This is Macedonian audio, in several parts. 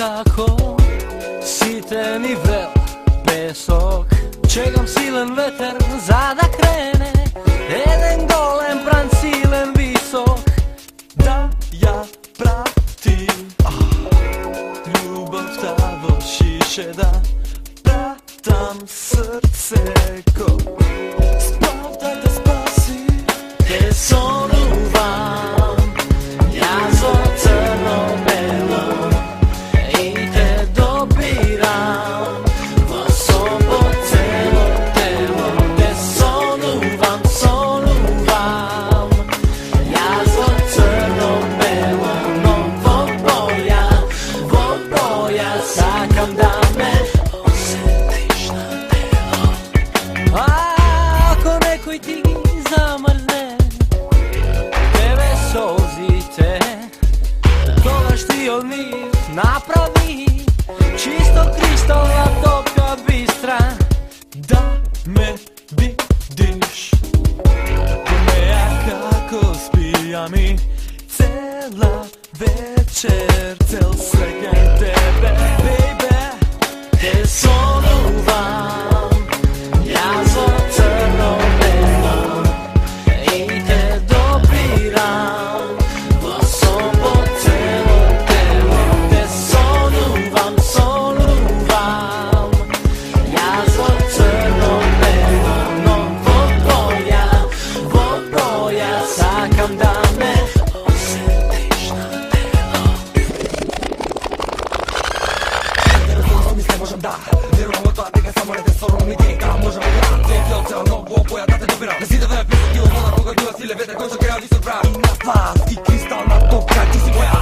како ситен и вел песок. Чекам силен ветер за да крене еден голем бран силен висок да ја прати. Љубовта во шише да пратам срцеко. Спав да те спаси, те сонувам, јас во црно-бело и те добирам во сон по цело тело. Те сонувам, сонувам, јас во црно-бело, но во боја сакам да ме осетиш на тело. Ако некој ти ги замрне тебе солзите, тогаш ти од нив направи чисто кристална топка бистра да ме видиш. До неа како спијам и цела вечер, цел секен тебе, baby. Те сонувам, јас во црно-бело и те добирам во сон по цело тело. Те сонувам, сонувам, јас во црно-бело, но во боја сакам да ме осетиш на тело. Не можам да верувам во тоа дека само не те сором ми дека можам да те филцел но во боја да те добирам. Не си да ве песок или вода кога била силе ветер кој што креа висок брат. И на вас ти кристална топка ти си моја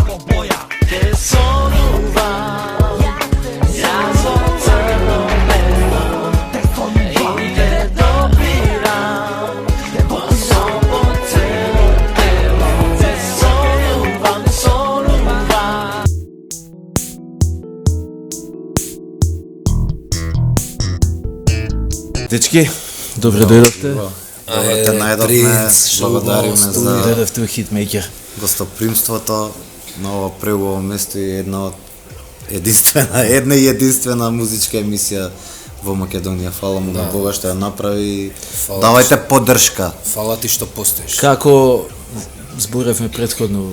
во боја. Те сонувам, јас во црно-бело Те сонувам, и те добирам во сон по цело тело. Те сонувам, сонувам. Дечки, добре дојдовте. Добро те најдовме, благодариме за Дојдовте во Хитмејкер. гостопримството на ова преубаво место и една и единствена музичка емисија во Македонија. Фала му на Бога што ја направи. Фала Давајте поддршка. Фала ти што постоиш. Како зборевме претходно,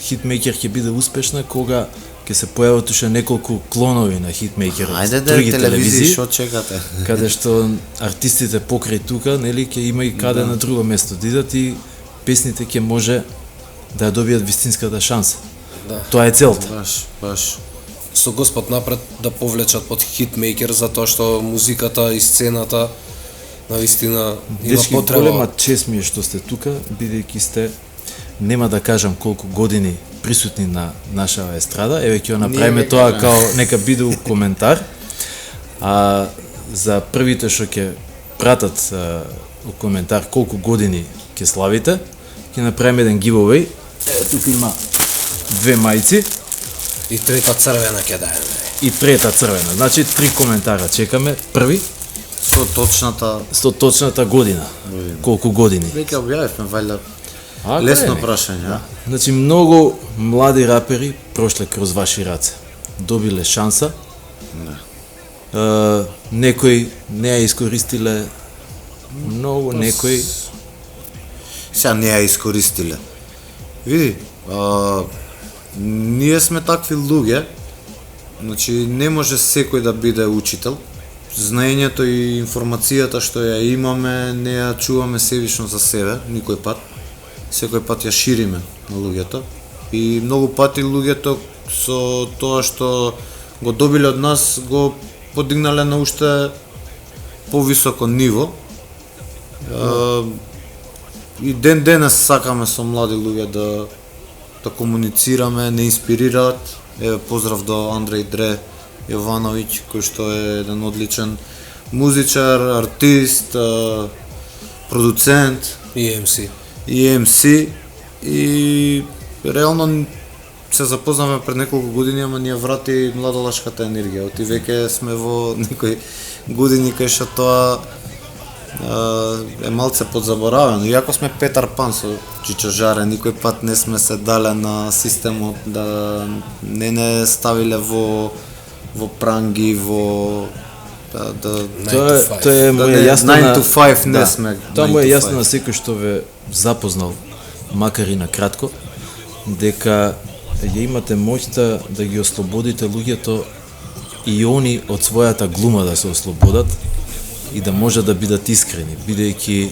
Хитмејкер ќе биде успешна кога ќе се појават уште неколку клонови на Хитмејкер од Ајде да други телевизии телевизии, што чекате. каде што артистите покрај тука, нели, ќе има и каде на друго место да идат и песните ќе може да ја добијат вистинската шанса. Да. Тоа е целта. Баш. Со Господ напред да повлечат под хитмейкер затоа што музиката и сцената навистина има Дечки, потреба. голема чест ми е што сте тука, бидејќи сте, нема да кажам колку години присутни на нашава естрада, еве ќе го направиме Ние тоа веќе, као нека биде у коментар. А за првите што ќе пратат у коментар колку години ќе славите, ќе направиме еден giveaway. Еве тука има две мајци И трета црвена ќе даеме. и трета црвена. Значи 3 коментара чекаме. Први Со точната со точната година. Колку години? веќе објавивме вајда А, лесно не. прашање, а? Значи многу млади рапери прошле кроз ваши раце. Добиле шанса. Некои не ја искористиле многу, некои Сега не ја искористиле. Види, ние сме такви луѓе, значи не може секој да биде учител. Знаењето и информацијата што ја имаме, не ја чуваме себично за себе, никој пат. Секој пат ја шириме на луѓето. И многу пати луѓето со тоа што го добиле од нас, го подигнале на уште повисоко ниво. И ден денес сакаме со млади луѓе да комуницираме, не инспирираат. Еве поздрав до Андреј Дре Јовановиќ, кој што е еден одличен музичар, артист, продуцент И MC. и MC и реално се запознавме пред неколку години, ама ни ја врати младолашката енергија. Оти веќе сме во некои години кај што тоа е малце подзаборавено. Иако сме Петар Пан со Чичо Жаре, никој пат не сме се дале на системот да не ставиле во пранги, во Тоа му е јасно 9 to 5 не сме. Тоа му е 9 to јасно на секој што ве запознал, макар и на кратко, дека ја имате моќта да ги ослободите луѓето и они од својата глума да се ослободат и да можат да бидат искрени, бидејќи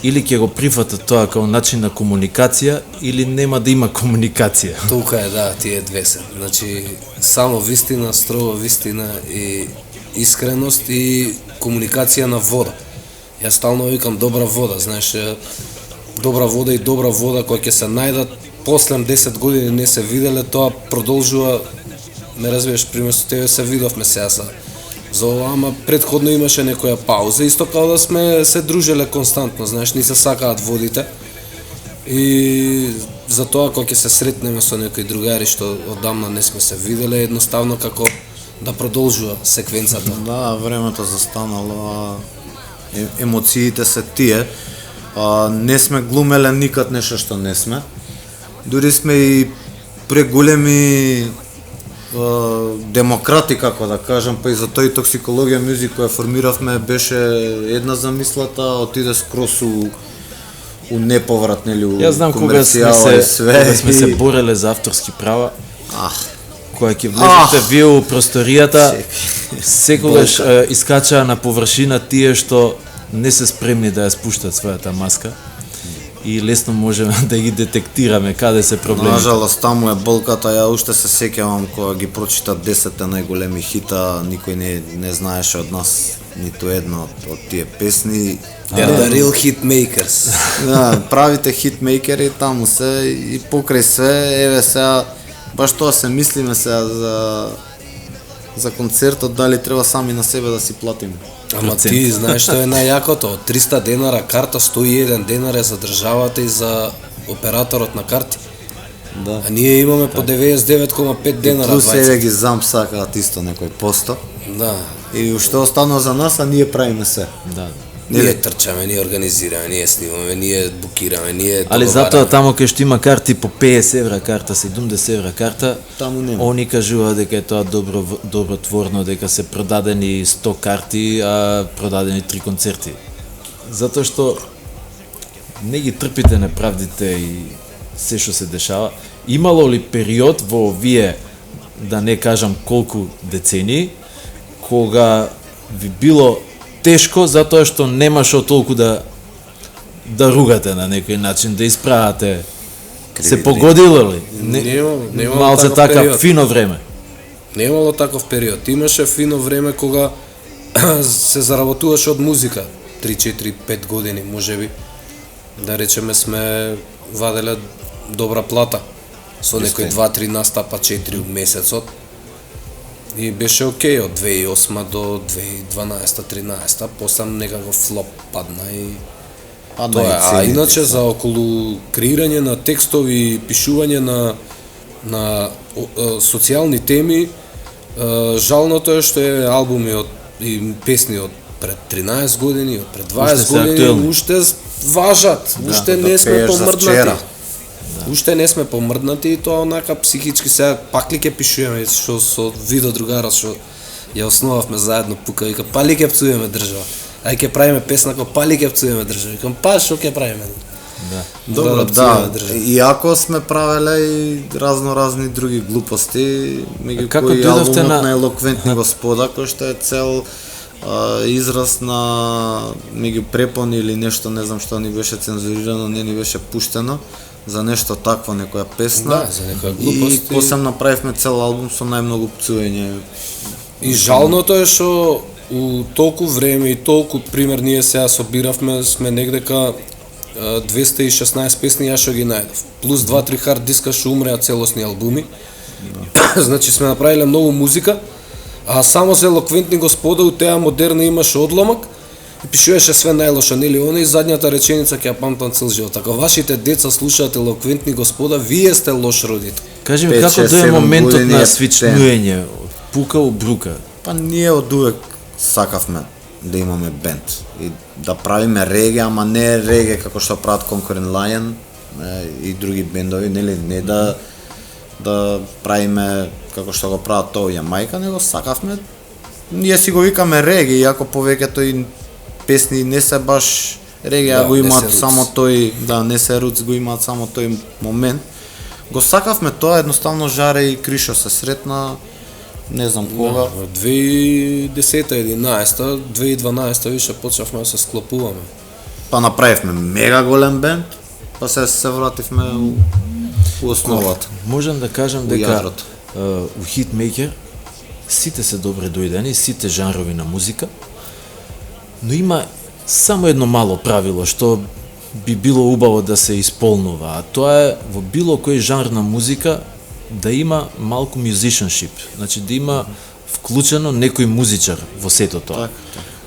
или ќе го прифатат тоа како начин на комуникација или нема да има комуникација. Тука е, да, тие две се. Значи, само вистина, строго вистина и искреност и комуникација на вода. Јас стално викам добра вода, знаеш, добра вода и добра вода која ќе се најдат после 10 години не се виделе, тоа продолжува, не разбираш, пример со тебе се видовме сега за ова, ама предходно имаше некоја пауза, исто како да сме се дружеле константно, знаеш, ни се сакаат водите. И за тоа кога ќе се сретнеме со некои другари што одамна не сме се виделе, едноставно како да продолжува секвенцата. Да, времето застанало, емоциите се тие. Не сме глумеле никад нешто што не сме. Дури сме и преголеми демократи, како да кажам, па и за тој токсикологија мюзик која формиравме беше една замислата, отиде скрос у неповрат, нели, у Јас знам кога сме се бореле за авторски права. Кога ќе влезете вие у просторијата, секогаш искачаа на површина тие што не се спремни да ја спуштат својата маска и лесно можеме да ги детектираме каде се проблеми. Нажалост, таму е болката, ја уште се сеќавам кога ги прочитат 10 најголеми хита, никој не знаеше од нас ниту едно од тие песни. The real hitmakers. Да, правите хитмейкери, таму се и покрај све, еве сега баш тоа се мислиме сега за концертот, дали треба сами на себе да си платиме. Ама ти знаеш што е најјакото, од 300 денара карта, 101 денар е за државата и за операторот на карти. Да. А ние имаме по 99,5 денара. Плюс еве ги замп сакаат исто некој посто. Да. И уште останува за нас, а ние правиме се. Да. Ние трчаме, ние организираме, ние снимаме, ние букираме, ние Али затоа тамо кај што има карти по 50 евра карта, 70 евра карта, таму нема. они кажуваат дека е тоа добротворно, дека се продадени 100 карти, а продадени 3 концерти. Затоа што не ги трпите неправдите и се што се дешава. Имало ли период во овие, да не кажам колку децении, кога ви било тешко затоа што немаше толку да ругате на некој начин, да исправате? Се погодило ли? Немало малце таков така период. фино време. Немало таков период. Имаше фино време кога се заработуваше од музика. 3, 4, 5 години, можеби. Да речеме сме ваделе добра плата. Со некој 2-3 настапа, 4 месецот. И беше окей од 2008 до 2012-13, после некако флоп падна и тоа е. А иначе за околу креирање на текстови и пишување на социјални теми, жалното е што е албуми и песни од пред 13 години, од пред 20 години, уште важат, уште не сме помрднати. Уште не сме помрднати и тоа онака психички сега пак ли ќе пишуваме, што со Видо другарот што ја основавме заедно, пука, вика, па ли ќе пцуеме држава? Ај ќе правиме песна, па ли ќе пцуеме држава? Викам, па што ќе правиме? Да. Добро, да. Иако сме правеле и разни други глупости, меѓу кои албумот на Елоквентни господа, кој што е цел израз на меѓу препони или нешто, не знам што ни беше цензурирано, не ни беше пуштено за нешто такво, некоја песна. Да, за некоја глупост. И после направивме цел албум со најмногу пцуење. И жалното е што у толку време и толку, пример, ние сега собиравме, сме негдека 216 песни, јас што ги најдов. Плюс 2-3 хард диска што умреа целосни албуми. Значи сме направиле многу музика, а само за Елоквентни господа у теа модерна имаше одломак и пишуваше све најлошо, нели, она и задњата реченица ќе ја памтам цел живот. Така вашите деца слушаат Елоквентни господа, вие сте лош родител. Кажи ми како дое моментот на свичнување, пука у брука? Па ние од увек сакавме да имаме бенд и да правиме реге, ама не реге како што прават Conquering Lion и други бендови, нели, не да правиме како што го прават тоа Јамајка, него сакавме ние си го викаме реге, иако повеќето и песни не се баш реге, а го имаат само тој, не се руц, го имаат само тој момент. Го сакавме тоа, едноставно Жаре и Кришо се сретна, не знам кога. 2010-11, 2012 више почнавме да се склопуваме. Па направивме мега голем бенд, па се вративме у основата. Можам да кажам дека у Хитмейкер сите се добре дојдени, сите жанрови на музика, но има само едно мало правило што би било убаво да се исполнува, а тоа е во било кој жанр на музика да има малку musicianship, значи да има вклучено некој музичар во сето тоа.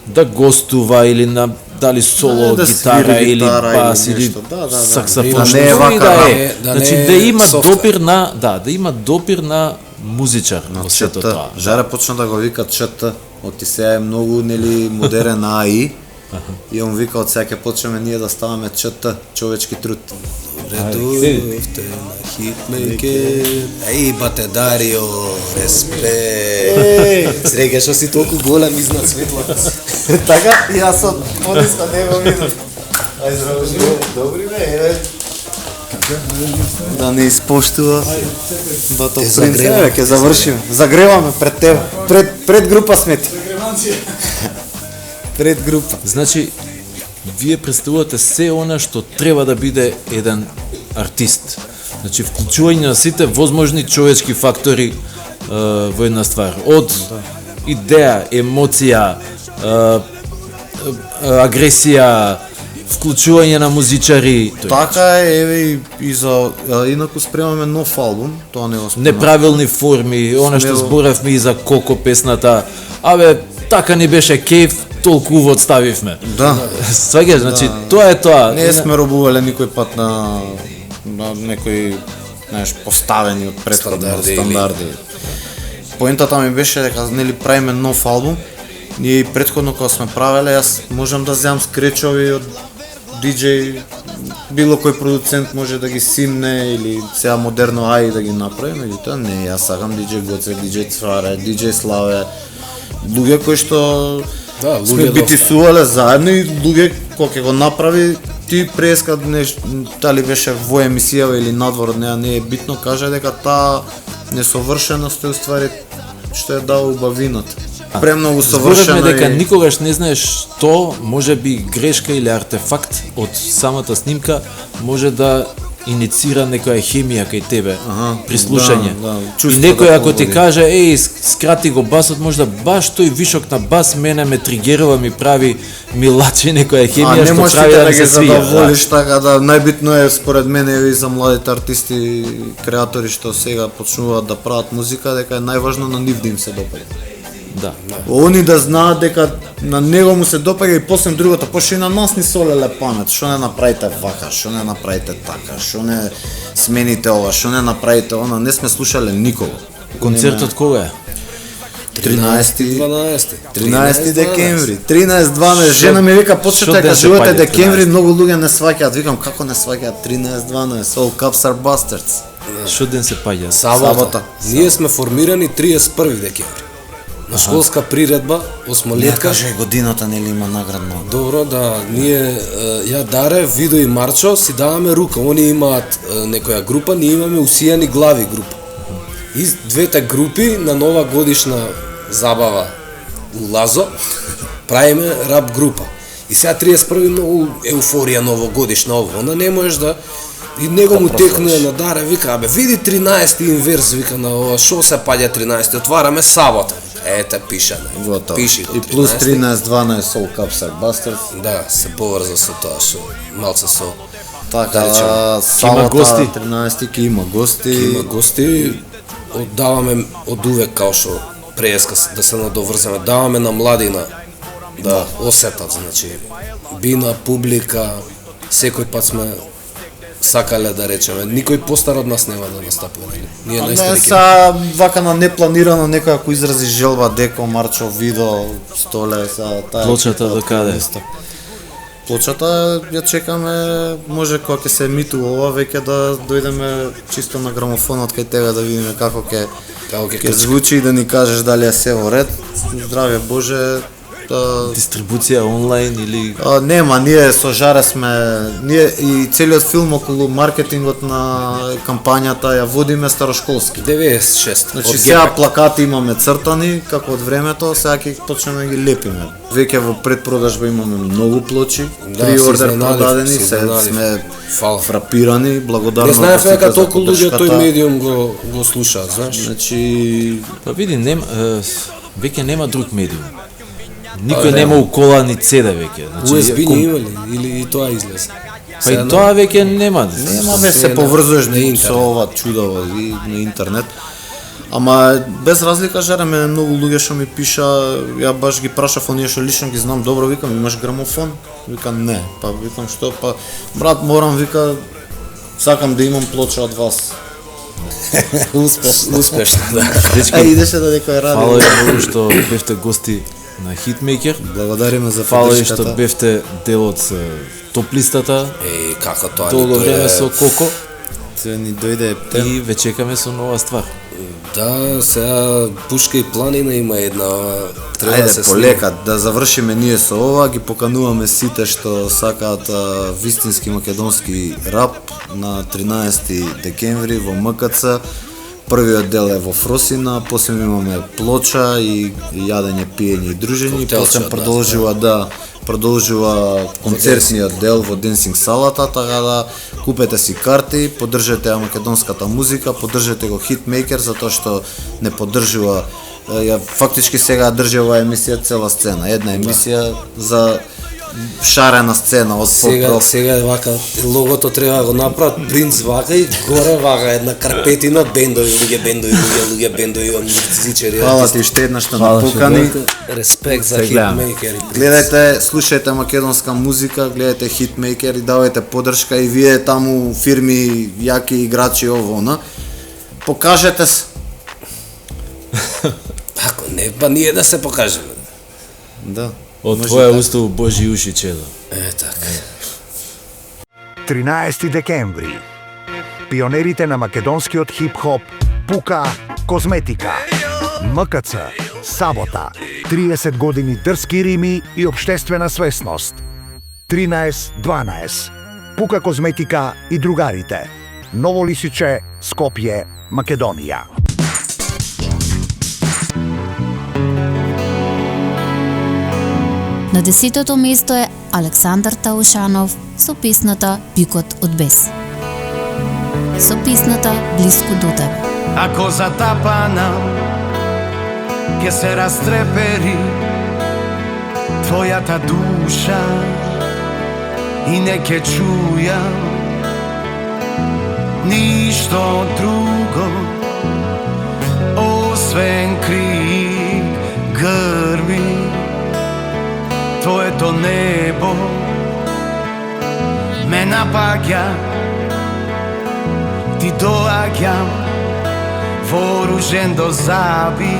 Да гостува или на дали соло гитара или бас или саксофон, не е вака, значи да има допир на да има допир на музичар во сето тоа. Жаре почна да го вика ЧТ, оти сега е многу нели модерен АИ. И он вика од сега ќе почнеме ние да ставаме ЧТ, човечки труд. Редувте на Хитмейкер. Еј, бате Дарио, респект. Среќа што си толку голем изнад светлата си. Така, јас сум пониска него видов. Ај здраво живе, добри бе, да не испоштува. Бато принц, ќе завршиме. Загреваме пред тебе. Пред група сме ти. Пред група. Значи, вие представувате се она што треба да биде еден артист. Значи, вклучување на сите возможни човечки фактори во една ствар. Од идеја, емоција, агресија, вклучување на музичари. Така е, еве и за инаку спремаме нов албум, тоа не го спремаме. Неправилни форми, она што зборевме и за Коко песната. Абе, така ни беше кејф, толку увод ставивме. Да. Сваѓаш, значи тоа е тоа. Не сме робувале никој пат на некои, знаеш, поставени од претходни стандарди. Поентата ми беше дека нели правиме нов албум. Ние и претходно кога сме правеле, јас можам да земам скречови од диџеј, било кој продуцент може да ги симне или сега модерно АИ да ги направи, меѓутоа не, јас сакам диџеј Гоце, диџеј Цваре, диџеј Славе, луѓе кои што сме битисувале заедно и луѓе кој ќе го направи, ти преска дали беше во емисија или надвор од неа, не е битно, каже дека таа несовршеност е уствари што е дава убавината. Премногу совршено. Зборевме дека никогаш не знаеш што, може би грешка или артефакт од самата снимка може да иницира некоја хемија кај тебе при слушање. И некој ако ти каже, еј, скрати го басот, може да баш тој вишок на бас мене ме тригерува, ми прави, ми лачи некоја хемија што прави да се свија. Не можеш така да, најбитно е според мене и за младите артисти, креатори што сега почнуваат да прават музика, дека е најважно на нив да им се допаѓа. Да. Они да знаат дека на него му се допаѓа и после другото, пошто и на нас ни солеле памет, што не направите вака, што не направите така, што не смените ова, што не направите она, не сме слушале никого. Концертот кога е? 13 декември, 13-12, жена ми вика почнете да кажувате декември, многу луѓе не сваќаат, викам како не сваќаат 13-12, All Cups are Bastards. Што ден се паѓа? Сабота. Ние сме формирани 31 декември. На школска приредба, осмолетка. Не кажи годината нели има наградно. Добро, да, ние ја Даре, Видо и Марчо си даваме рука. Они имаат некоја група, ние имаме Усијани глави група. И двете групи на нова годишна забава у Лазо правиме рап група. И сега 31 многу еуфорија новогодишна ово. Она не можеш да и него му текнува на Даре, вика, абе, види 13-ти инверс, вика на ова, шо се паѓа 13-ти, отвараме сабота. Ете, пишеме. Пиши го 13. И плюс 13-12 All Cups are Bastards. Да, се поврза со тоа, што малце со... Така, има гости. 13 ки има гости. Има гости, даваме од увек, као што преска да се надоврзаме, даваме на младина да осетат, значи, бина, публика, секој пат сме сакале да речеме. Никој постар од нас нема да настапува, нели? Ние Не, најстари. са вака на непланирано некој ако изрази желба деко Марчо видео столе са таа Плочата до каде? Плочата ја чекаме, може кога ќе се емитува ова веќе да дојдеме чисто на грамофонот кај тебе да видиме како ќе ќе звучи и да ни кажеш дали е се во ред. Здравје Боже. Дистрибуција онлайн или Нема, ние со Жаре сме, ние и целиот филм околу маркетингот на кампањата ја водиме старошколски. 96. Значи од сега ГП. плакати имаме цртани, како од времето, сега ќе почнеме да ги лепиме. Веќе во предпродажба имаме многу плочи, Да, три се ордер изненадив, продадени, се се изненадив. сме Фала. фрапирани, благодарно. Не знаев Костика дека за толку луѓе тој поддршката. медиум го слушаат, знаеш? Значи, па види нема веќе нема друг медиум. Никој нема укола ни CD веќе. USB не има ли? Или и тоа излезе? Па и тоа веќе нема. нема бе се се на- поврзуваш на со интернет. ова чудово и на интернет. Ама без разлика Жаре мене многу луѓе што ми пиша, ја баш ги прашав оние што лично ги знам добро, викам имаш грамофон? Викам не. Па викам што? Па брат морам, вика сакам да имам плоча од вас. Успешно, да. А идеше да некој ради. Фала ви многу што бевте гости на Хитмейкер. Благодариме за Фала и што поддршката. бевте дел од топ листата. Како тоа Долго ни време со Коко Се ни дојде ептен. и ве чекаме со нова ствар. Да, сега Пушка и планина има една, треба да Ајде се снима. полека да завршиме ние со ова, ги покануваме сите што сакаат вистински македонски рап на 13 декември во МКЦ. Првиот дел е во Фросина, после имаме плоча и јадење, пиење и дружење, и Коктелче после од нас, продолжува концертниот дел во Денсинг салата, така да купете си карти, поддржете ја македонската музика, поддржете го Хитмейкер затоа што не поддржува ја фактички сега држи оваа емисија цела сцена, една емисија за шарена сцена од Сега е вака, логото треба да го направат принц вака и горе вака една карпетина бендови, луѓе бендови, музичари. Фала ти уште еднаш што на покани. Респект за Се гледаме. Хитмейкер и принц. Гледајте, слушајте македонска музика, гледајте Хитмейкер и давајте поддршка и вие таму фирми, јаки играчи ово, она. Покажете се. Ако не, па ние да се покажеме. Да. Од Може твоја така. уста у Божи уши чедо. Така. 13 декември. Пионерите на македонскиот хип-хоп Пука Козметика. МКЦ Сабота. 30 години дрски рими и општествена свесност. 13-12. Пука Козметика и другарите. Ново Лисиче, Скопје, Македонија. На 10-то место е Александар Таушанов со песната Пикот од бес. Со песната Блиску до тебе. Ако затапанам, ќе се растрепери твојата душа и не ќе чујам ништо друго освен крик, грми, твоето небо ме напаѓа, ти доаѓам вооружен до заби,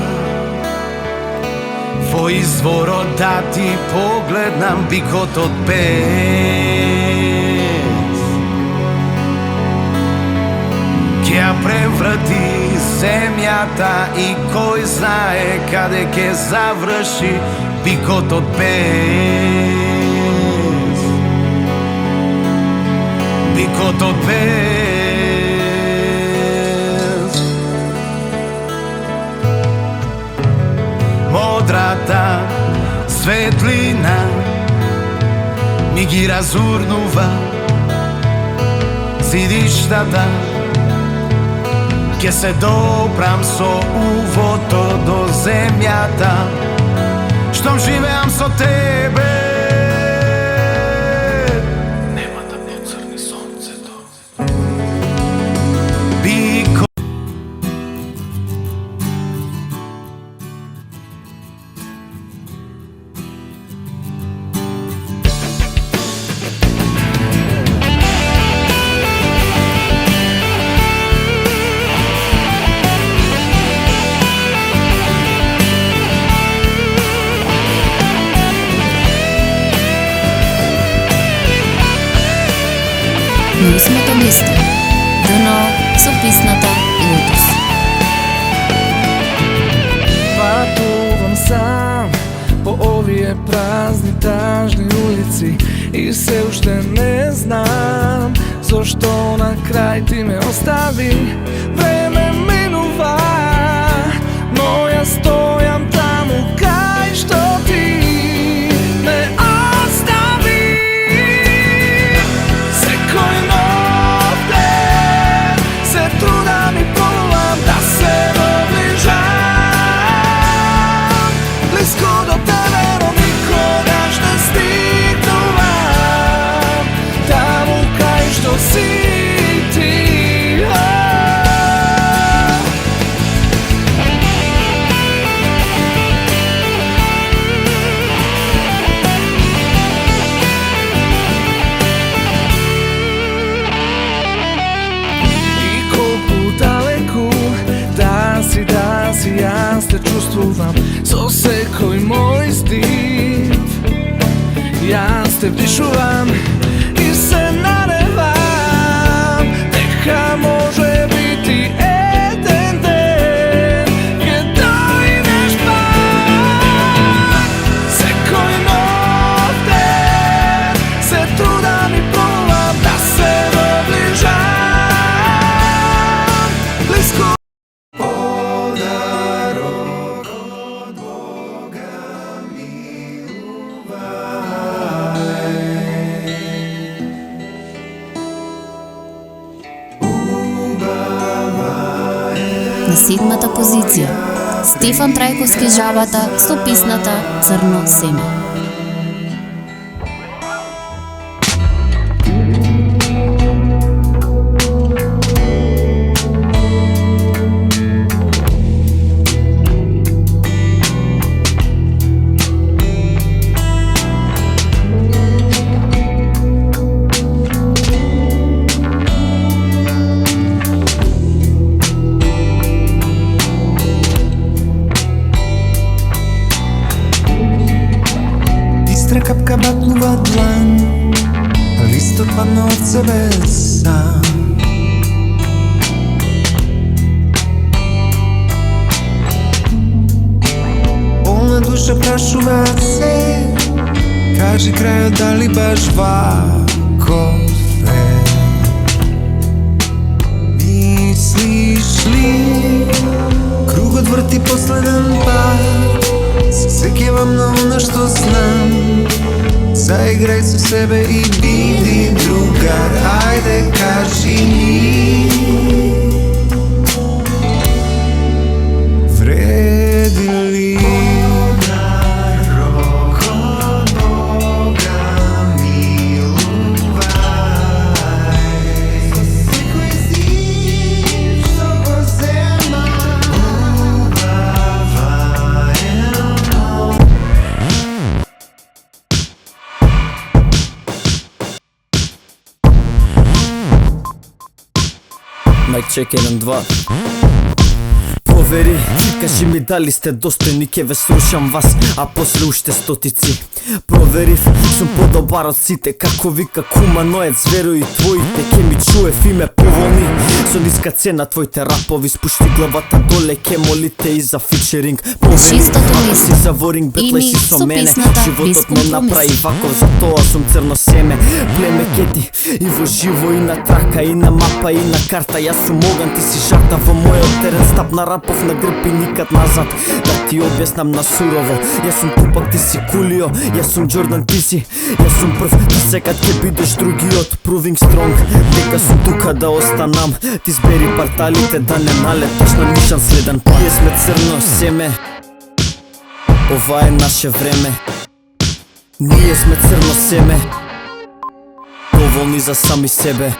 во изворот да ти погледнам бикот од бес. Ќе ја преврати земјата и кој знае каде ќе заврши бикот од бес. Бикот од бес. Модрата светлина ми ги разурнува зидиштата. Ке се допрам со увото до земјата, штом живеам со тебе. Нема да поцрни сонцето. Бико Христо, ДНО со песната Лутус. Патувам сам по овие празни тажни улици и се уште не знам зошто на крај ти ме остави. Време минува, но јас стојам таму кај што ти ме остави. Секој нов ден се трудам и пробувам да се доближам близко до тебе, но никогаш не стигнувам таму кај што си ти. Да си јас те чувствувам со секој мој стив. Јас те вдишувам и се надевам дека може бити еден ден ќе дојдеш пак. Секој нов ден се трудам и пробувам да се доближам близко. На 7-та позиција Стефан Трајковски Жабата со песната Црно семе. Капка батнува длан, листот падна од себе сам. Полна душа прашуваат се, кажи крајот дали баш вако е. Мислиш ли, кругот врти последен пат, се сеќавам на она што знам. Заиграј со себе и биди другар, ајде кажи ми, вреди ли? Рок од Бога милувај, со секој зим што го зема, убавај. Майк чек 1-2. Провери, кажи ми дали сте достојни, ке ве слушам вас, а после уште стотици. Проверив, сум подобар од сите, како вика кума ноец, веруј твоите, ке ми чуев и ме поволни. Со ниска цена твоите рапови, спушти главата доле, ке молите и за фичеринг. Провери, ако си за воринг, бетлај си со мене, животот ме направи ваков, затоа сум црно семе. Племе кети, и во живо, и на трака, и на мапа, и на карта. Јас сум оган, ти си жарта во мојот терен, стап на рапов на грб и никад назад. Да ти објаснам на сурово, јас сум Тупак, ти си Кулио, јас сум Джордан, ти си, јас сум прв, ти секад ке бидеш другиот, proving strong, дека сум тука да останам, ти збери парталите да не налеташ на нишан следен пат. Ние сме црно семе, ова е наше време, ние сме црно семе, доволни за сами себе,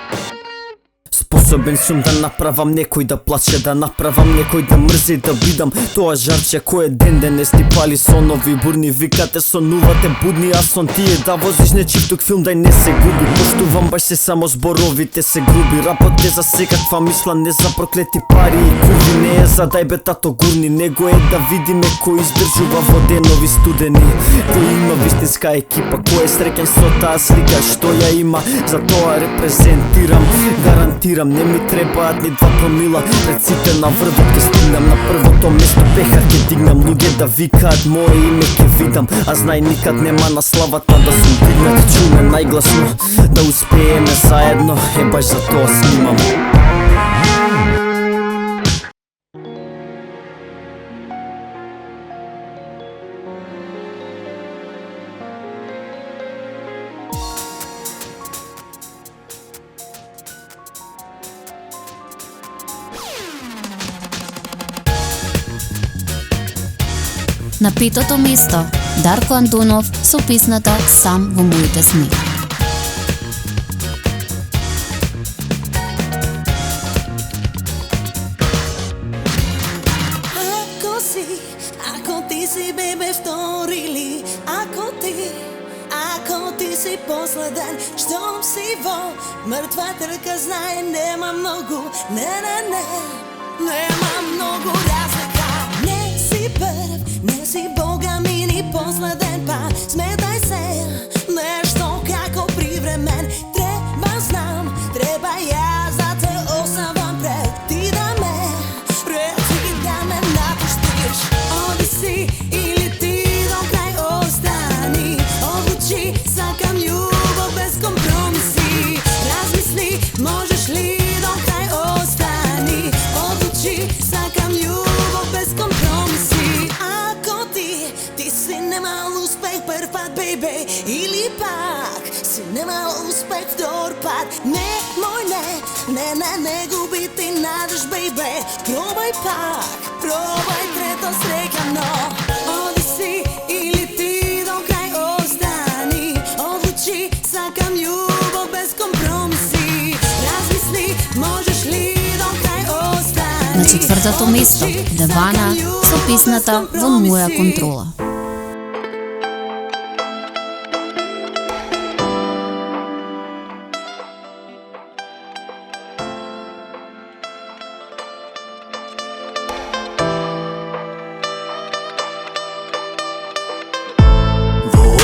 способни способен сум да направам некој да плаче, да направам некој да мрзи, да бидам тоа жарче кој ден денес ти пали со нови бурни. Викате сонувате будни, а сон ти е да возиш нечив тук филм, дај не се губи. Поштувам баш се само зборовите се груби. Рапот е за секаква мисла, не за проклети пари и курви. Не е за дај бе тато гурни, него е да видиме кој издржува во денови студени, кој има вистинска екипа, кој е среќен со таа слика што ја има. За тоа репрезентирам, гарантирам, не ми требаат ни 2 промила. Пред сите на врвот ке стигнам, на првото место пехар ке дигнам. Луѓе да викаат моje име ке видам, а знај никад нема на славата да сум дигнат. Чуме најгласно, да успееме заедно, е баш за тоа снимам. На 5-то место Дарко Антонов со песната Сам во моите сни. Ако ти си бебе втори ли, ако ти си последен, щом си во мртва трка, знае нема многу, нема многу разлика. Не си прв, не си Бога ми ни последен пат. Сметај се, нешто како привремен. Треба знам, треба јас да те оставам пред ти да ме напуштиш. Оди си или ти до крај остани. Одлучи, сакам љубов без компромиси. Размисли, можеш ли до крај остани. Одлучи, сакам љубов без компромиси. Ако ти си немал успех прв пат, бейбе, или пак си немал успех втор пат, немој не губи ти надеж, бейбе. Пробај пак, пробај трето среќано. Оди си или ти до крај остани. Одлучи, сакам љубов без компромиси. Размисли, можеш ли до крај остани. На 4-то место Девана со песната Во моја контрола.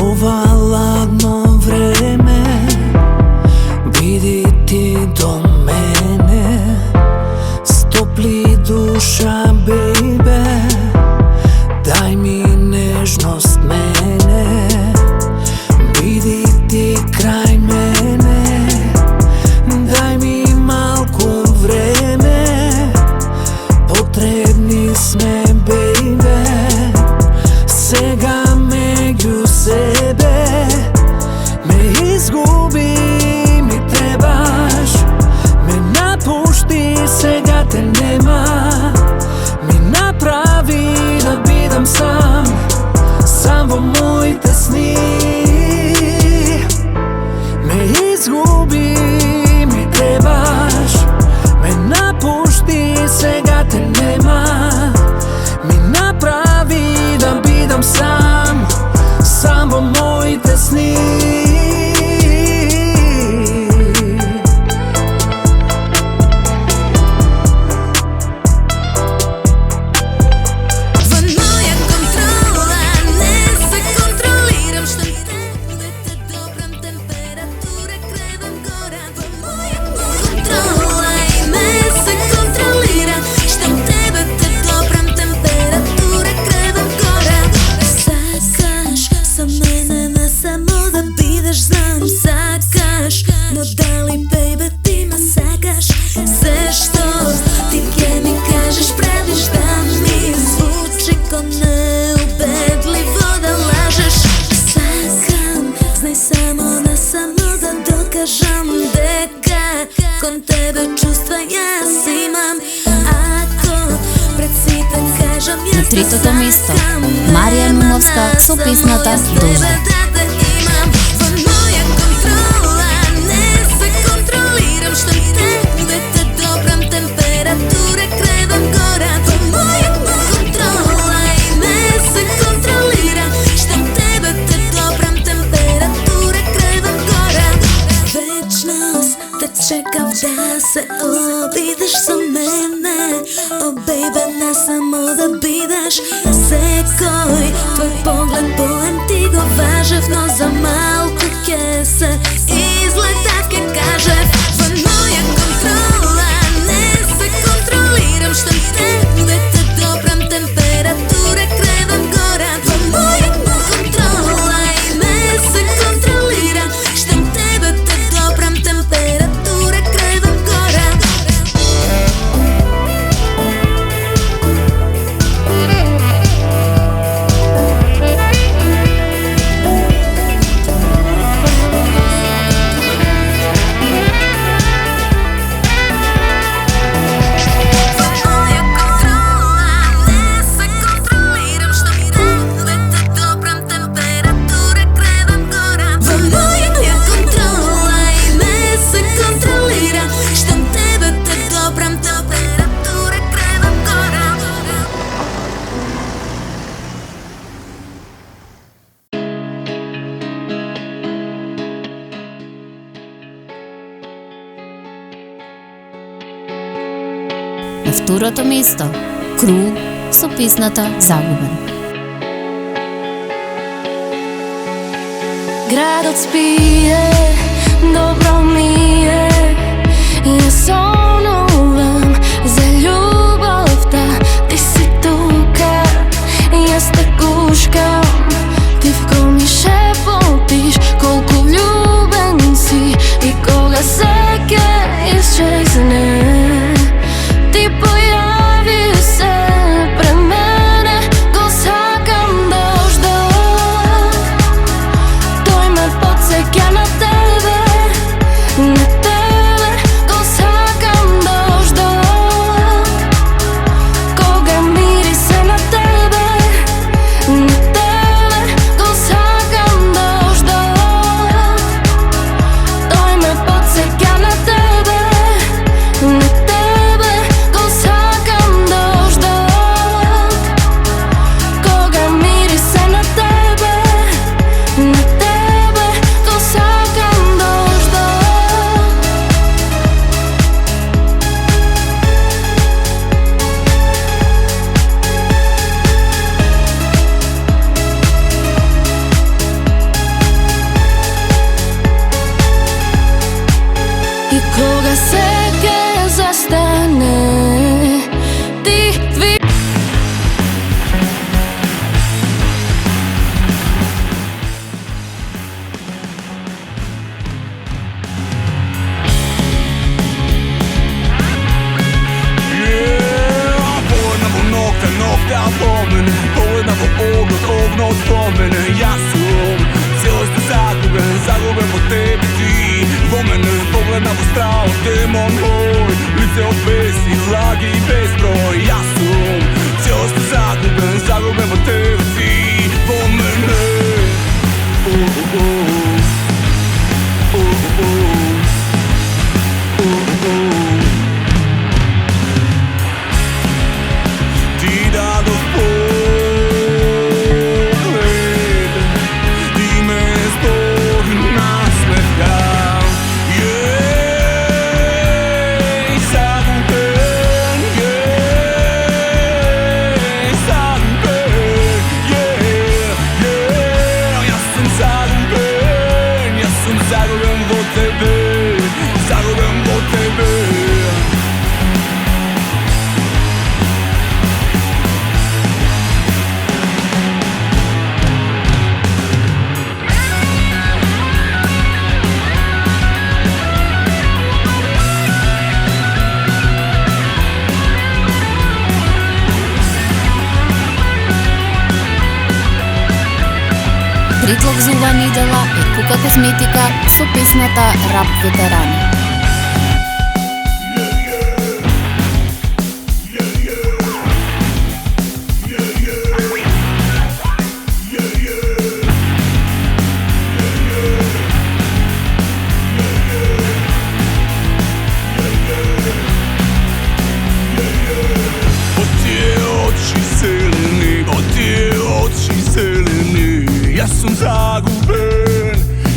Ова ладно време, биди ти до мене, стопли душа, бейбе, дај ми нежност мене, биди ти крај мене, дај ми малку време, потребни сме, бейбе, сега меѓу себе ме изгуби, ми требаш, ме напушти, сега те нема, ми направи да бидам сам во моите сни. Ме изгуби, ми требаш, ме напушти, сега те нема, ми направи да бидам сам во моите сни. На 3-то место Марија Нумовска со песната Дожди. Во моја контрола, не се контролирам, што те знаеш, секој твој поглед поем ти го важев, но за малку ќе се излета, ќе кажев. Во моја контрола не се контролирам, штом тебе те добрам, температура кревам гора. Во моја контрола и не се контролирам, штом тебе те добрам, температура кревам гора. На второто место, Кру со песната Загубен. Градот спие, добро ми е, ја сонувам за љубовта, ти си тука, јас те гушкам, ти вко ми шепотиш колку влюбен си и кога се ќе исчезне. Ти појави се пред мене, го сакам до ождок. Тој ме потсеќа на тебе, го сакам до ождок. Кога мирисе на тебе, го сакам до ождок. Тој ме потсеќа на тебе, го сакам до ождок. Кога мирисе на тебе, го сакам до ождок. И кога се ќе застане, ти ви Pogled na nokta, nokta pomene, pogled na ogno spomene. Јас сум целосно загубен, загубен во тебе ти, во мене. Поглед на страо, демон мој, лице од беси, лаги и безброј. Јас сум целосно загубен, загубен во тебе ти, во мене. Ti dado pogled i me zbog nasmeha. Zaguben, Јас сум zaguben во тебе, zaguben во тебе. Предлог за ова недела е Кука Косметика со песната Рап ветерани.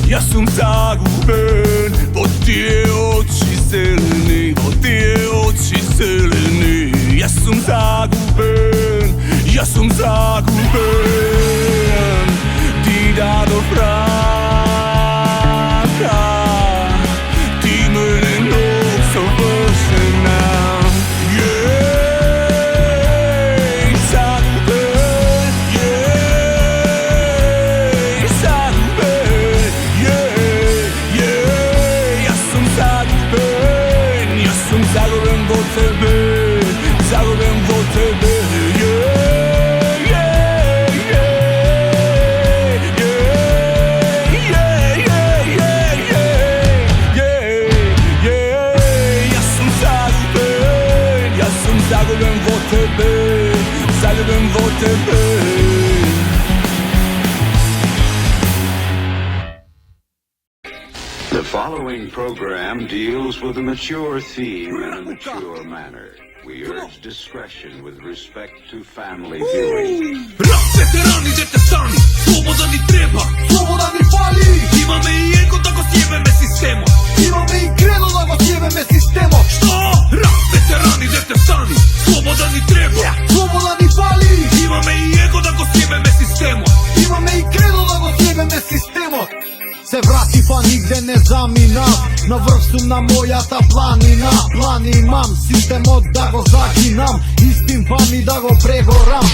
Јас сум загубен, во тие очи зелени, во тие очи зелени. Јас сум загубен, Јас сум загубен, ти дадо прака, ти мене ног совршена. Загубен, загубен, јас сум загубен, јас сум загубен во тебе, загубен во тебе. Загубен во тебе, загубен во тебе. The following program deals with a mature theme in a mature manner. We urge discretion with respect to family viewing. Рап ветерани, дете стани, слобода ни треба, слобода ни фали. Имаме и его да го сјебеме системот, имаме и кредо да го сјебеме системот. Што? Рап ветерани, дете стани, слобода ни треба, слобода ни фали. Имаме и его да го сјебеме системот, имаме и кредо да го сјебеме системот. Се врати па нигде не заминав, на врв сум на мојата планина. План имам, системот да го закинам, испимпам и да го прегорам.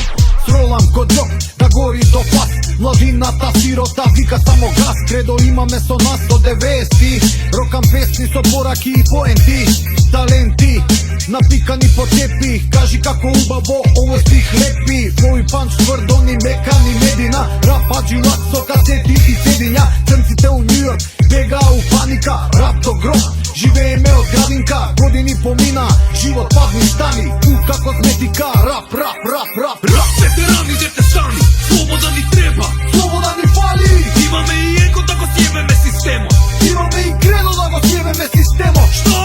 Сролам код джок, да гори до пас. Младината сирота вика само газ. Кредо имаме со нас до 90-ти. Рокам песни со пораки и поенти. Таленти, напикани по тепи. Кажи како убаво ово стих лепи. Твој панч тврдо ни мекани медина. Рап аджилак со касети и седиња. Црнците у Нью Йорк бегаа у паника. Рап до гроб, живееме од градинка. Години помина, живот падни стани. Кука козметика, рап, рап, рап, рап. Рап ветерани, дете стани, слобода ни треба, слобода ни фали. Имаме и его да го сјебеме системот, имаме и кредо да го сјебеме системот. Што?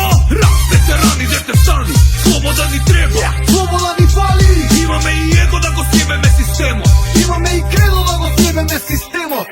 Рап ветерани, дете стани, слобода ни треба, слобода ни фали. Имаме и его да го сјебеме системот, имаме и кредо да го сјебеме системот.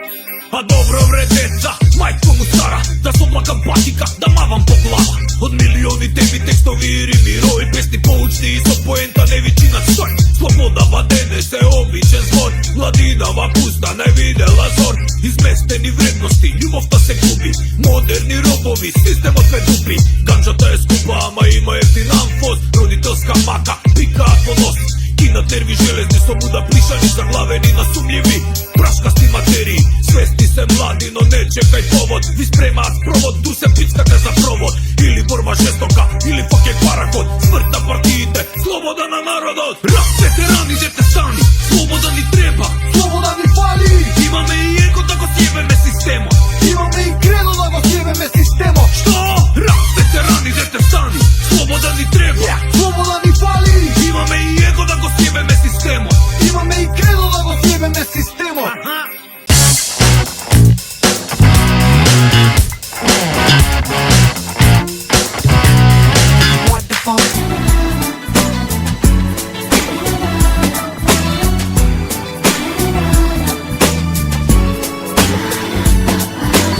А добро вре деца, мајко му стара, да соблакам патика, да мавам по глава. Од милиони теми, текстови и рими, рои песни поучни и со поента не вичинат стој. Слободава денес е обичен збор, младинава пуста не видела зор. Изместени вредности, љубовта се губи, модерни робови, системот ме дупи. Ганџата е скупа, ама има ефтин амфоз, родителска мака, пикаат по нос. Кинат нерви железни со буда пришани, заглавени на сумљиви прашкасти материи. Свести се млади, но не чекај повод. Ви спремаат провод, ду се пицкате за провод. Или борба жестока, или пак е параход. Смрт на партиите, слобода на народот. Рап ветерани, дете стани, слобода ни треба, слобода ни фали. Имаме и его да го сјебеме системот, имаме и кредо да го сјебеме системот. Што? Рап ветерани, дете стани, слобода ни треба, слобода ни фали. Имаме и его да го сјебеме системот, имаме и кредо да го сјебеме системот.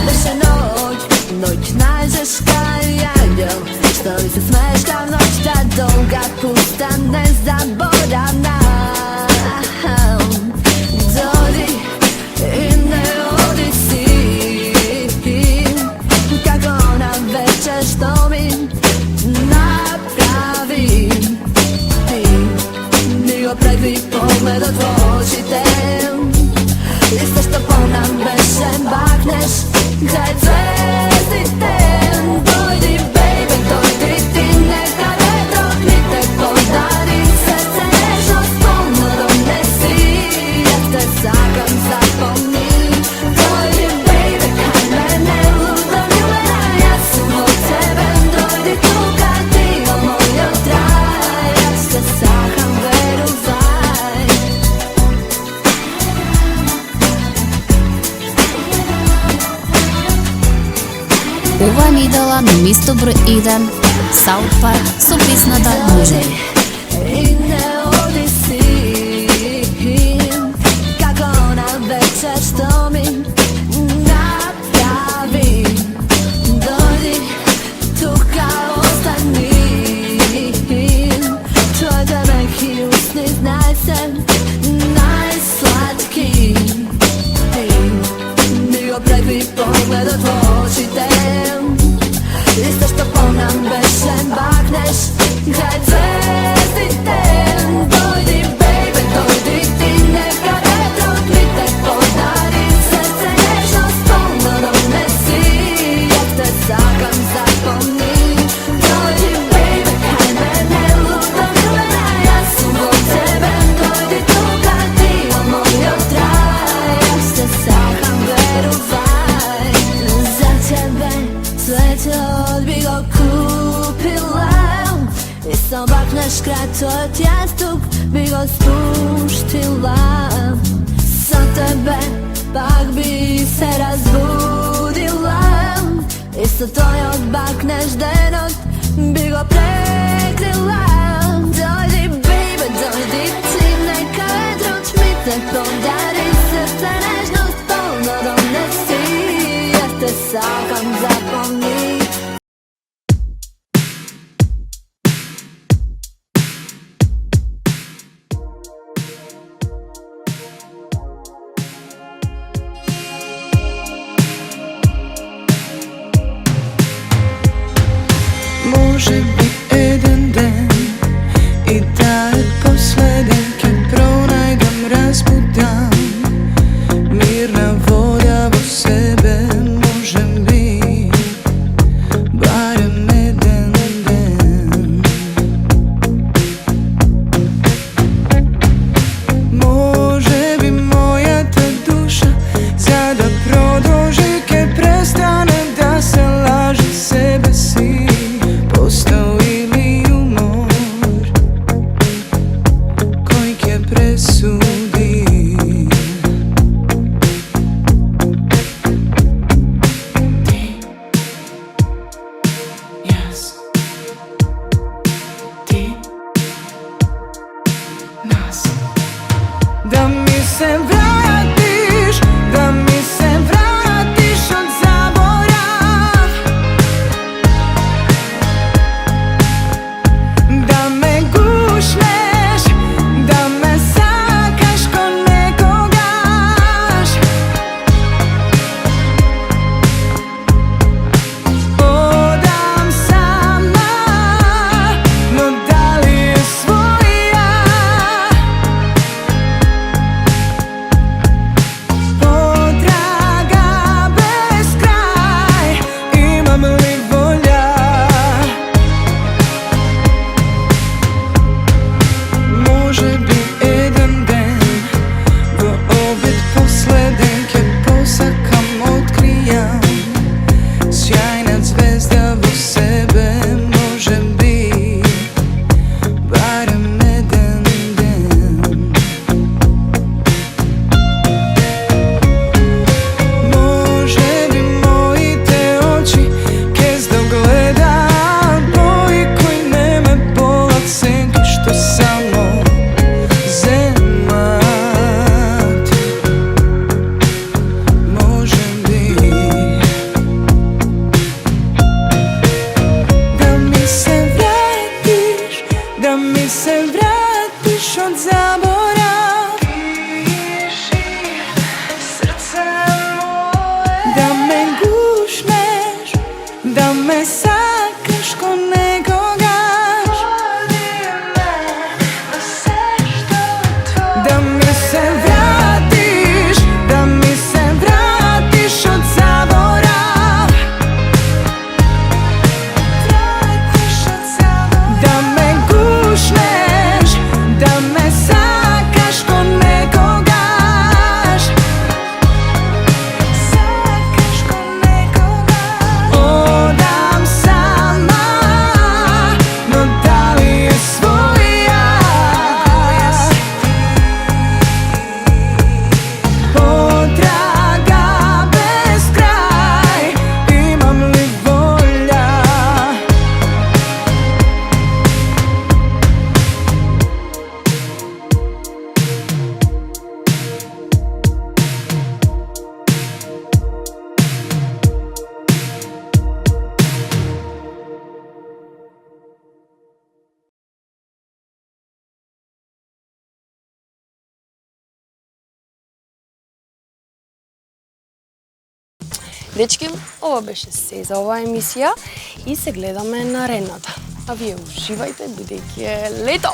Беше ноќ најжешка јањел, што ли се смешка ноќта долга, пуста, незаборавна. Дојди и не оди си, како на вечер што ми направи. Ти ми го прегри погледот во очите, исто што понам беше бакнеш крај звездите. Дојди, бейбе, дојди ти, нека ветрокните подари срце нежно спомно донеси. Јас те сакам, запомни. Дојди, бейбе, кај мене луда љубена, јас сум од тебе. Дојди тука, ти во мојот рај, јас те сакам, верувај. Ова недела на место број 1 Саут Парк со песната Музеј. И не оди си, како на вечер што ми направи. Дојди, тука остани, твојте меки усни, знај се, Место тој одбакнеш денот, би го прекрила. Дојди, baby, дојди ти, нека ветрот шмитне подари срце нежност, полно донеси, јас те сакам, запомни. Може би еден ден и да е последен, ке пронајдам, разбудам мирна воља во себе, може би барем еден ден. Може би мојата душа за да продолжи ке престане да се лаже себе си. Оставили умор кој ќе пресуди. Ти, јас, ти, нас. Да ми се вратиш, да ми се вратиш од заборав. Да ме гушнеш, да ме сакаш ко некогаш. Одам сама, но дали е своја? Потрага без крај, имам ли волја? Може би еден ден во обид последен ке посакам, откријам сјајна звезда во себе, може би барем еден ден. Може би моите очи ке здогледаат бои кои не ме болат, сенки што само земат. Може би да ми се вратиш, да ми се вратиш од заборав. Срце мое, да ме гушнеш, да ме сакаш ко некогаш. Да ми се вратиш, да ми се вратиш од заборав. Да ме гушнеш, да ме сакаш ко некогаш. Сакаш ко некогаш. Одам сама, но дали е своја? Потрага без крај, имам ли волја? Дечки, ова беше се за оваа емисија и се гледаме наредната. А вие уживајте, бидејќи е лето!